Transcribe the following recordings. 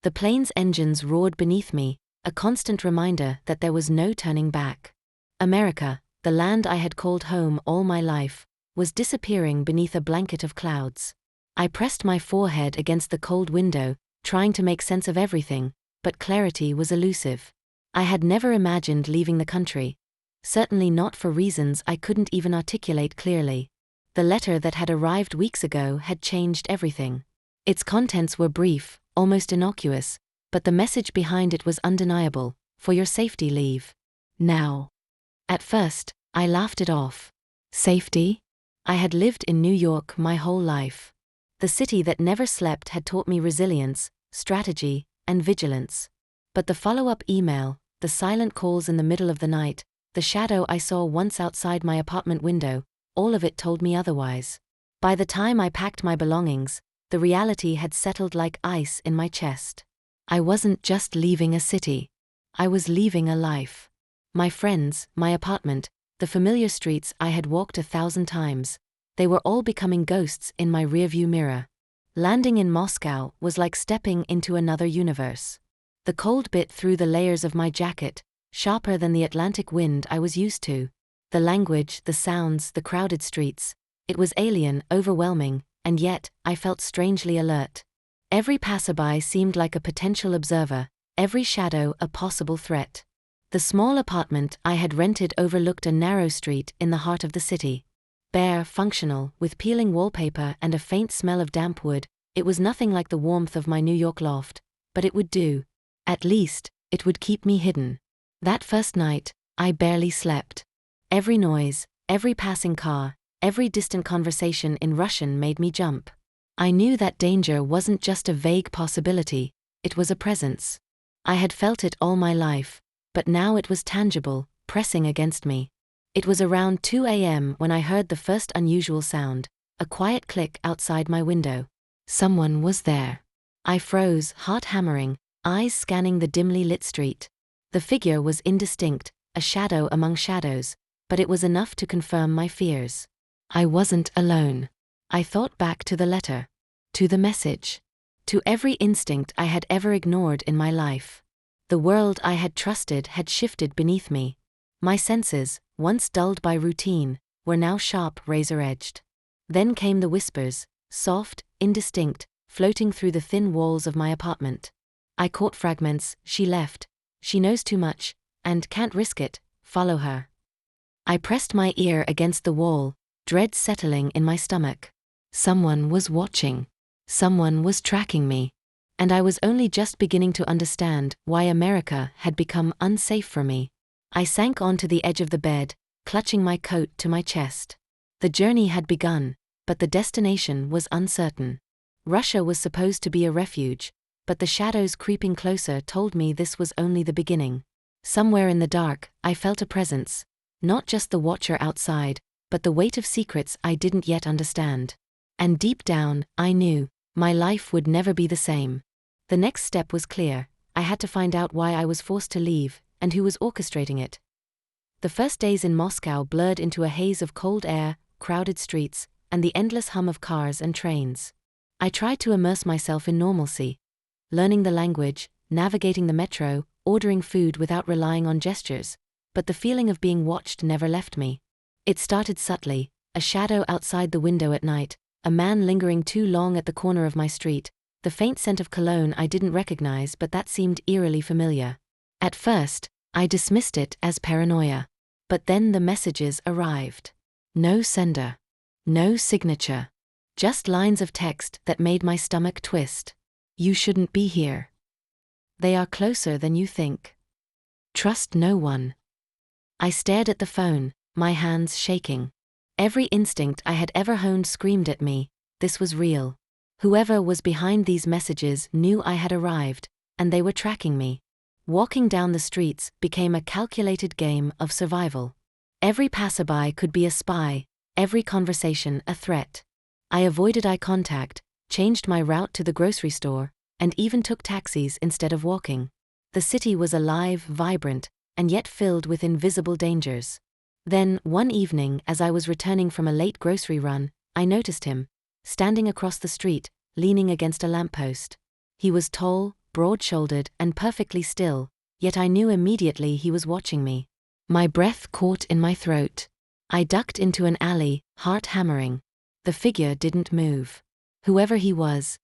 The plane's engines roared beneath me, a constant reminder that there was no turning back. America, the land I had called home all my life, was disappearing beneath a blanket of clouds. I pressed my forehead against the cold window, trying to make sense of everything, but clarity was elusive. I had never imagined leaving the country, certainly not for reasons I couldn't even articulate clearly. The letter that had arrived weeks ago had changed everything. Its contents were brief, almost innocuous, but the message behind it was undeniable: for your safety, leave now. At first, I laughed it off. Safety? I had lived in New York my whole life. The city that never slept had taught me resilience, strategy, and vigilance. But the follow-up email, the silent calls in the middle of the night, the shadow I saw once outside my apartment window, all of it told me otherwise. By the time I packed my belongings, the reality had settled like ice in my chest. I wasn't just leaving a city. I was leaving a life. My friends, my apartment, the familiar streets I had walked 1,000 times, they were all becoming ghosts in my rearview mirror. Landing in Moscow was like stepping into another universe. The cold bit through the layers of my jacket, sharper than the Atlantic wind I was used to. The language, the sounds, the crowded streets. It was alien, overwhelming, and yet, I felt strangely alert. Every passerby seemed like a potential observer, every shadow a possible threat. The small apartment I had rented overlooked a narrow street in the heart of the city. Bare, functional, with peeling wallpaper and a faint smell of damp wood, it was nothing like the warmth of my New York loft, but it would do. At least, it would keep me hidden. That first night, I barely slept. Every noise, every passing car, every distant conversation in Russian made me jump. I knew that danger wasn't just a vague possibility, it was a presence. I had felt it all my life, but now it was tangible, pressing against me. It was around 2 a.m. when I heard the first unusual sound, a quiet click outside my window. Someone was there. I froze, heart hammering, eyes scanning the dimly lit street. The figure was indistinct, a shadow among shadows, but it was enough to confirm my fears. I wasn't alone. I thought back to the letter, to the message, to every instinct I had ever ignored in my life. The world I had trusted had shifted beneath me. My senses, once dulled by routine, were now sharp, razor-edged. Then came the whispers, soft, indistinct, floating through the thin walls of my apartment. I caught fragments: she left, she knows too much, and can't risk it, follow her. I pressed my ear against the wall, dread settling in my stomach. Someone was watching. Someone was tracking me. And I was only just beginning to understand why America had become unsafe for me. I sank onto the edge of the bed, clutching my coat to my chest. The journey had begun, but the destination was uncertain. Russia was supposed to be a refuge, but the shadows creeping closer told me this was only the beginning. Somewhere in the dark, I felt a presence. Not just the watcher outside, but the weight of secrets I didn't yet understand. And deep down, I knew, my life would never be the same. The next step was clear: I had to find out why I was forced to leave, and who was orchestrating it. The first days in Moscow blurred into a haze of cold air, crowded streets, and the endless hum of cars and trains. I tried to immerse myself in normalcy, learning the language, navigating the metro, ordering food without relying on gestures, but the feeling of being watched never left me. It started subtly: a shadow outside the window at night, a man lingering too long at the corner of my street, the faint scent of cologne I didn't recognize but that seemed eerily familiar. At first, I dismissed it as paranoia. But then the messages arrived. No sender. No signature. Just lines of text that made my stomach twist. You shouldn't be here. They are closer than you think. Trust no one. I stared at the phone, my hands shaking. Every instinct I had ever honed screamed at me, this was real. Whoever was behind these messages knew I had arrived, and they were tracking me. Walking down the streets became a calculated game of survival. Every passerby could be a spy, every conversation a threat. I avoided eye contact, changed my route to the grocery store, and even took taxis instead of walking. The city was alive, vibrant, and yet filled with invisible dangers. Then, one evening as I was returning from a late grocery run, I noticed him, standing across the street, leaning against a lamppost. He was tall, broad-shouldered and perfectly still, yet I knew immediately he was watching me. My breath caught in my throat. I ducked into an alley, heart hammering. The figure didn't move. Whoever he was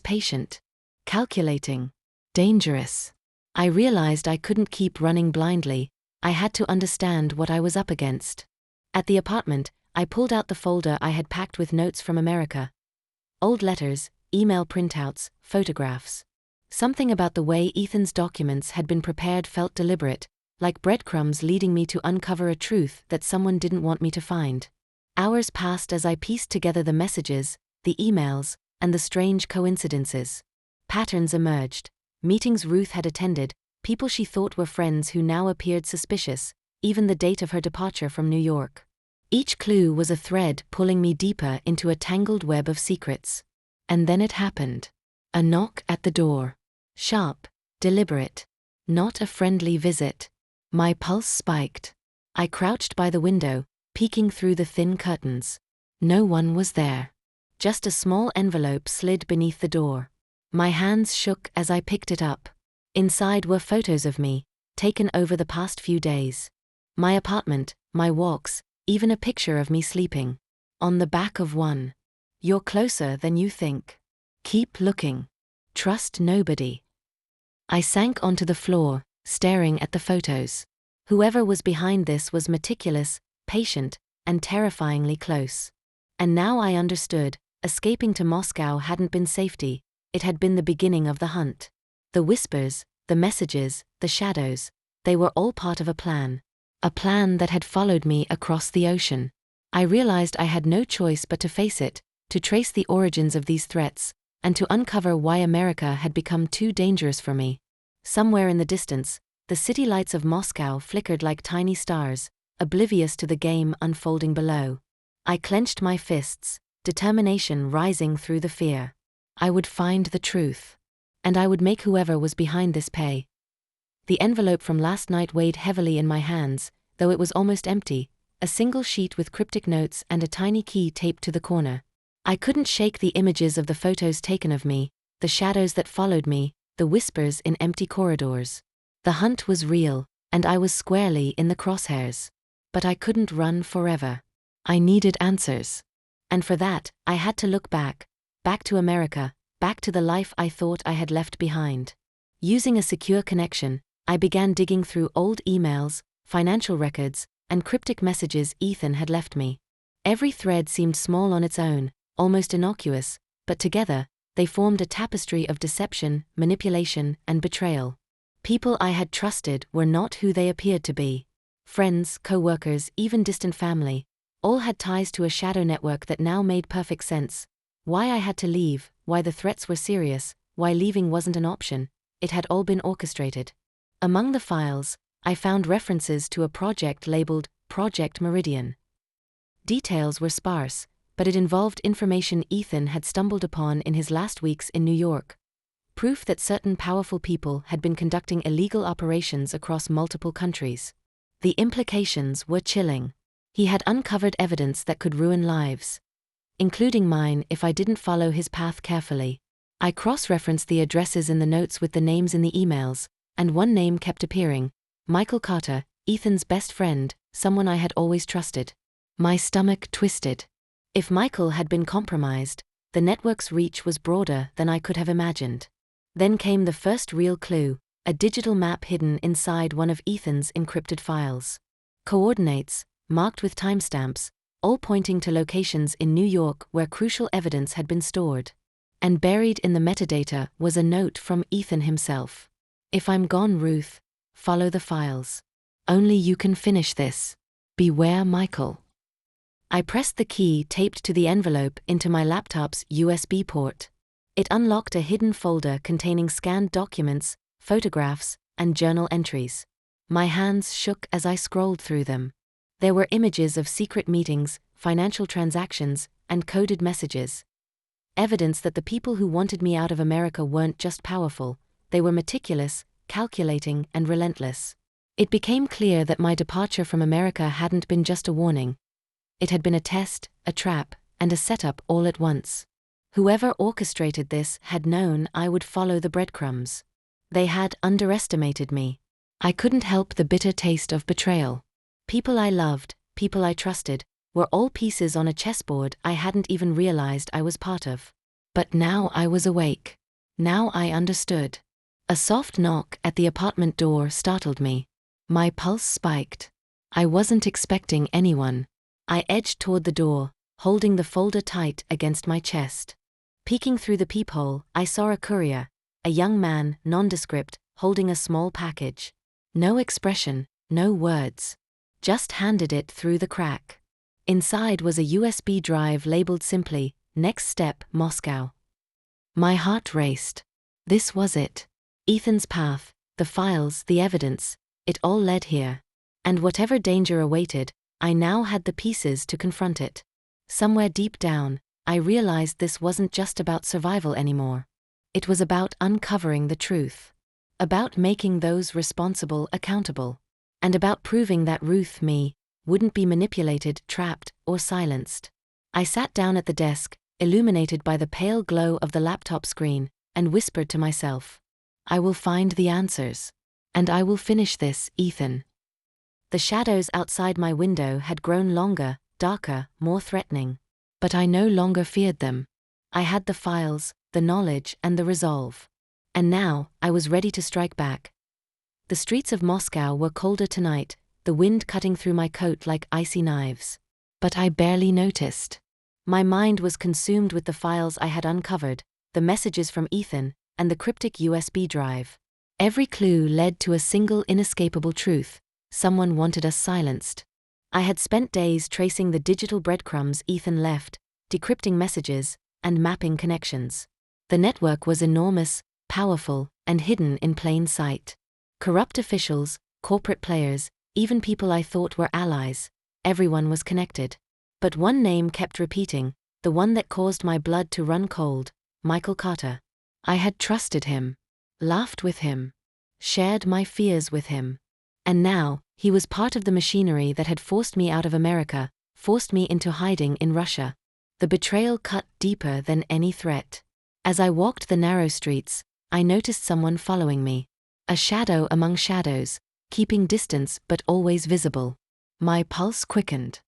patient, calculating, dangerous. I realized I couldn't keep running blindly. I had to understand what I was up against. At the apartment, I pulled out the folder I had packed with notes from America. Old letters, email printouts, photographs. Something about the way Ethan's documents had been prepared felt deliberate, like breadcrumbs leading me to uncover a truth that someone didn't want me to find. Hours passed as I pieced together the messages, the emails, and the strange coincidences. Patterns emerged. Meetings Ruth had attended, people she thought were friends who now appeared suspicious, even the date of her departure from New York. Each clue was a thread pulling me deeper into a tangled web of secrets. And then it happened. A knock at the door. Sharp, deliberate. Not a friendly visit. My pulse spiked. I crouched by the window, peeking through the thin curtains. No one was there. Just a small envelope slid beneath the door. My hands shook as I picked it up. Inside were photos of me, taken over the past few days. My apartment, my walks, even a picture of me sleeping. On the back of one. You're closer than you think. Keep looking. Trust nobody. I sank onto the floor, staring at the photos. Whoever was behind this was meticulous, patient, and terrifyingly close. And now I understood, escaping to Moscow hadn't been safety, it had been the beginning of the hunt. The whispers, the messages, the shadows, they were all part of a plan. A plan that had followed me across the ocean. I realized I had no choice but to face it, to trace the origins of these threats, and to uncover why America had become too dangerous for me. Somewhere in the distance, the city lights of Moscow flickered like tiny stars, oblivious to the game unfolding below. I clenched my fists, determination rising through the fear. I would find the truth. And I would make whoever was behind this pay. The envelope from last night weighed heavily in my hands, though it was almost empty, a single sheet with cryptic notes and a tiny key taped to the corner. I couldn't shake the images of the photos taken of me, the shadows that followed me, the whispers in empty corridors. The hunt was real, and I was squarely in the crosshairs. But I couldn't run forever. I needed answers. And for that, I had to look back to America, back to the life I thought I had left behind. Using a secure connection, I began digging through old emails, financial records, and cryptic messages Ethan had left me. Every thread seemed small on its own, almost innocuous, but together, they formed a tapestry of deception, manipulation, and betrayal. People I had trusted were not who they appeared to be. Friends, co-workers, even distant family, all had ties to a shadow network that now made perfect sense. Why I had to leave, why the threats were serious, why leaving wasn't an option, it had all been orchestrated. Among the files, I found references to a project labeled Project Meridian. Details were sparse, but it involved information Ethan had stumbled upon in his last weeks in New York. Proof that certain powerful people had been conducting illegal operations across multiple countries. The implications were chilling. He had uncovered evidence that could ruin lives, including mine if I didn't follow his path carefully. I cross-referenced the addresses in the notes with the names in the emails, and one name kept appearing: Michael Carter, Ethan's best friend, someone I had always trusted. My stomach twisted. If Michael had been compromised, the network's reach was broader than I could have imagined. Then came the first real clue, a digital map hidden inside one of Ethan's encrypted files. Coordinates, marked with timestamps, all pointing to locations in New York where crucial evidence had been stored. And buried in the metadata was a note from Ethan himself. If I'm gone, Ruth, follow the files. Only you can finish this. Beware, Michael. I pressed the key taped to the envelope into my laptop's USB port. It unlocked a hidden folder containing scanned documents, photographs, and journal entries. My hands shook as I scrolled through them. There were images of secret meetings, financial transactions, and coded messages. Evidence that the people who wanted me out of America weren't just powerful, they were meticulous, calculating, and relentless. It became clear that my departure from America hadn't been just a warning. It had been a test, a trap, and a setup all at once. Whoever orchestrated this had known I would follow the breadcrumbs. They had underestimated me. I couldn't help the bitter taste of betrayal. People I loved, people I trusted, were all pieces on a chessboard I hadn't even realized I was part of. But now I was awake. Now I understood. A soft knock at the apartment door startled me. My pulse spiked. I wasn't expecting anyone. I edged toward the door, holding the folder tight against my chest. Peeking through the peephole, I saw a courier, a young man, nondescript, holding a small package. No expression, no words. Just handed it through the crack. Inside was a USB drive labeled simply, "Next Step, Moscow." My heart raced. This was it. Ethan's path, the files, the evidence, it all led here. And whatever danger awaited, I now had the pieces to confront it. Somewhere deep down, I realized this wasn't just about survival anymore. It was about uncovering the truth. About making those responsible accountable. And about proving that Ruth, me, wouldn't be manipulated, trapped, or silenced. I sat down at the desk, illuminated by the pale glow of the laptop screen, and whispered to myself, "I will find the answers. And I will finish this, Ethan." The shadows outside my window had grown longer, darker, more threatening. But I no longer feared them. I had the files, the knowledge, and the resolve. And now, I was ready to strike back. The streets of Moscow were colder tonight, the wind cutting through my coat like icy knives. But I barely noticed. My mind was consumed with the files I had uncovered, the messages from Ethan, and the cryptic USB drive. Every clue led to a single inescapable truth: someone wanted us silenced. I had spent days tracing the digital breadcrumbs Ethan left, decrypting messages, and mapping connections. The network was enormous, powerful, and hidden in plain sight. Corrupt officials, corporate players, even people I thought were allies, everyone was connected. But one name kept repeating, the one that caused my blood to run cold: Michael Carter. I had trusted him, laughed with him, shared my fears with him. And now, he was part of the machinery that had forced me out of America, forced me into hiding in Russia. The betrayal cut deeper than any threat. As I walked the narrow streets, I noticed someone following me. A shadow among shadows, keeping distance but always visible. My pulse quickened.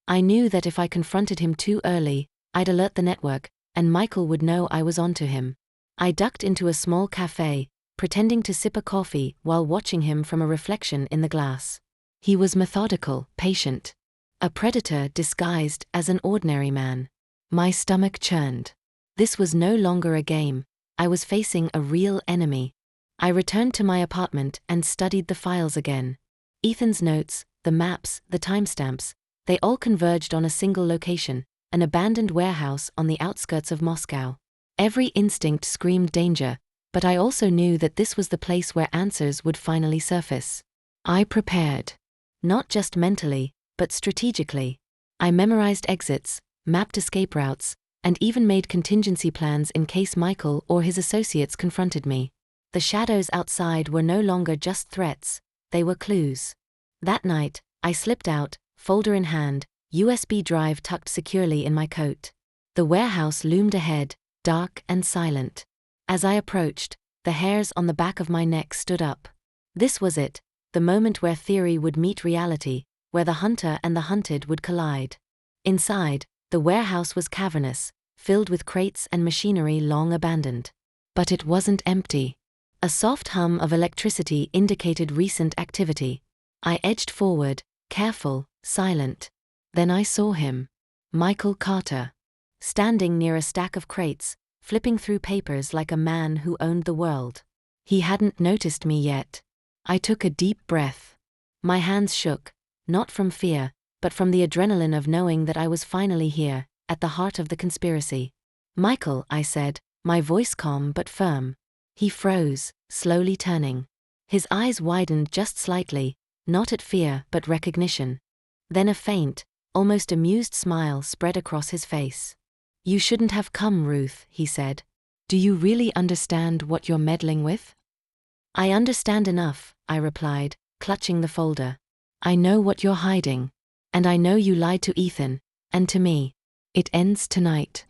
I knew that if I confronted him too early, I'd alert the network, and Michael would know I was onto him. I ducked into a small cafe, pretending to sip a coffee while watching him from a reflection in the glass. He was methodical, patient. A predator disguised as an ordinary man. My stomach churned. This was no longer a game. I was facing a real enemy. I returned to my apartment and studied the files again. Ethan's notes, the maps, the timestamps, they all converged on a single location, an abandoned warehouse on the outskirts of Moscow. Every instinct screamed danger, but I also knew that this was the place where answers would finally surface. I prepared. Not just mentally, but strategically. I memorized exits, mapped escape routes, and even made contingency plans in case Michael or his associates confronted me. The shadows outside were no longer just threats, they were clues. That night, I slipped out, folder in hand, USB drive tucked securely in my coat. The warehouse loomed ahead, dark and silent. As I approached, the hairs on the back of my neck stood up. This was it, the moment where theory would meet reality, where the hunter and the hunted would collide. Inside, the warehouse was cavernous, filled with crates and machinery long abandoned. But it wasn't empty. A soft hum of electricity indicated recent activity. I edged forward, careful, silent. Then I saw him. Michael Carter. Standing near a stack of crates, flipping through papers like a man who owned the world. He hadn't noticed me yet. I took a deep breath. My hands shook, not from fear, but from the adrenaline of knowing that I was finally here, at the heart of the conspiracy. "Michael," I said, my voice calm but firm. He froze, slowly turning. His eyes widened just slightly, not at fear but recognition. Then a faint, almost amused smile spread across his face. "You shouldn't have come, Ruth," he said. "Do you really understand what you're meddling with?" "I understand enough," I replied, clutching the folder. "I know what you're hiding. And I know you lied to Ethan, and to me. It ends tonight."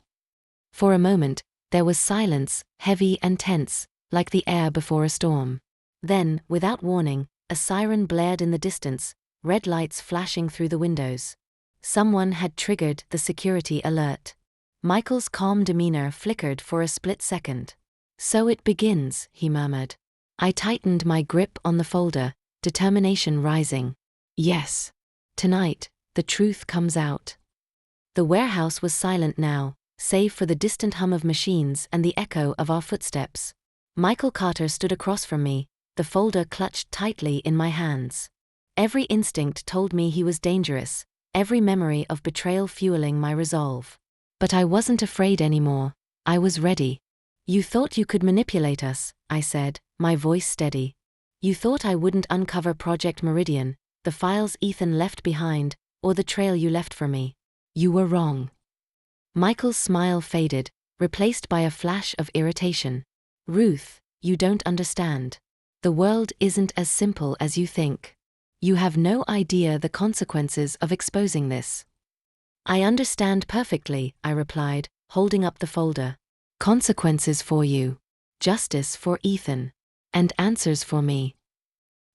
For a moment, there was silence, heavy and tense, like the air before a storm. Then, without warning, a siren blared in the distance, red lights flashing through the windows. Someone had triggered the security alert. Michael's calm demeanor flickered for a split second. "So it begins," he murmured. I tightened my grip on the folder, determination rising. Yes. Tonight, the truth comes out. The warehouse was silent now, save for the distant hum of machines and the echo of our footsteps. Michael Carter stood across from me, the folder clutched tightly in my hands. Every instinct told me he was dangerous, every memory of betrayal fueling my resolve. But I wasn't afraid anymore. I was ready. "You thought you could manipulate us," I said, my voice steady. "You thought I wouldn't uncover Project Meridian, the files Ethan left behind, or the trail you left for me. You were wrong." Michael's smile faded, replaced by a flash of irritation. "Ruth, you don't understand. The world isn't as simple as you think. You have no idea the consequences of exposing this." "I understand perfectly," I replied, holding up the folder. "Consequences for you. Justice for Ethan. And answers for me."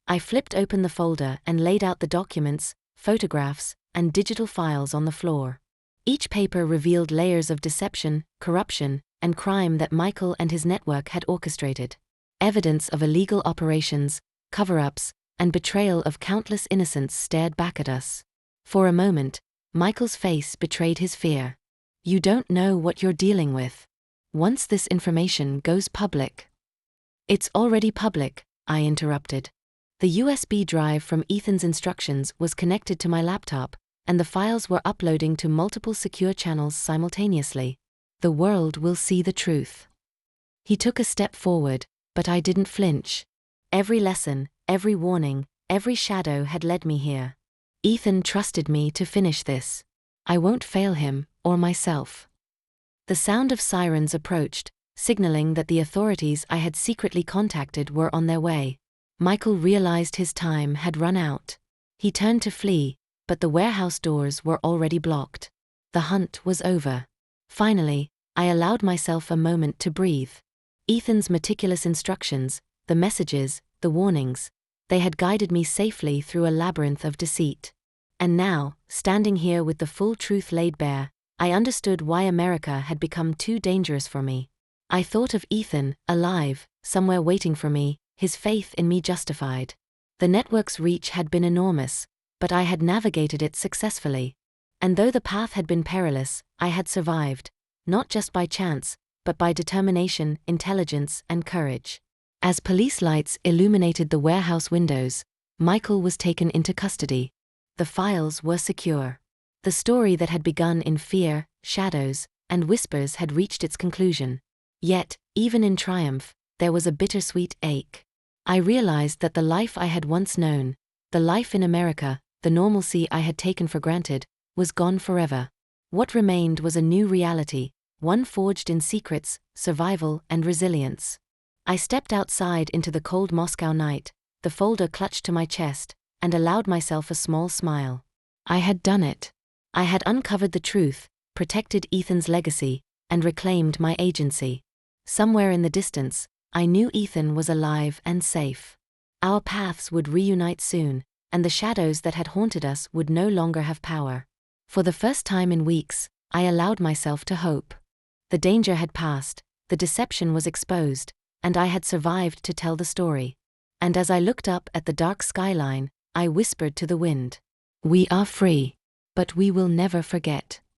I flipped open the folder and laid out the documents, photographs, and digital files on the floor. Each paper revealed layers of deception, corruption, and crime that Michael and his network had orchestrated. Evidence of illegal operations, cover-ups, and betrayal of countless innocents stared back at us. For a moment, Michael's face betrayed his fear. "You don't know what you're dealing with. Once this information goes public—" "It's already public," I interrupted. The USB drive from Ethan's instructions was connected to my laptop, and the files were uploading to multiple secure channels simultaneously. "The world will see the truth." He took a step forward, but I didn't flinch. Every lesson, every warning, every shadow had led me here. Ethan trusted me to finish this. I won't fail him, or myself. The sound of sirens approached, signaling that the authorities I had secretly contacted were on their way. Michael realized his time had run out. He turned to flee, but the warehouse doors were already blocked. The hunt was over. Finally, I allowed myself a moment to breathe. Ethan's meticulous instructions, the messages, the warnings, they had guided me safely through a labyrinth of deceit. And now, standing here with the full truth laid bare, I understood why America had become too dangerous for me. I thought of Ethan, alive, somewhere waiting for me, his faith in me justified. The network's reach had been enormous, but I had navigated it successfully. And though the path had been perilous, I had survived, not just by chance, but by determination, intelligence, and courage. As police lights illuminated the warehouse windows, Michael was taken into custody. The files were secure. The story that had begun in fear, shadows, and whispers had reached its conclusion. Yet, even in triumph, there was a bittersweet ache. I realized that the life I had once known, the life in America, the normalcy I had taken for granted, was gone forever. What remained was a new reality, one forged in secrets, survival, and resilience. I stepped outside into the cold Moscow night, the folder clutched to my chest, and allowed myself a small smile. I had done it. I had uncovered the truth, protected Ethan's legacy, and reclaimed my agency. Somewhere in the distance, I knew Ethan was alive and safe. Our paths would reunite soon, and the shadows that had haunted us would no longer have power. For the first time in weeks, I allowed myself to hope. The danger had passed, the deception was exposed, and I had survived to tell the story. And as I looked up at the dark skyline, I whispered to the wind, "We are free, but we will never forget."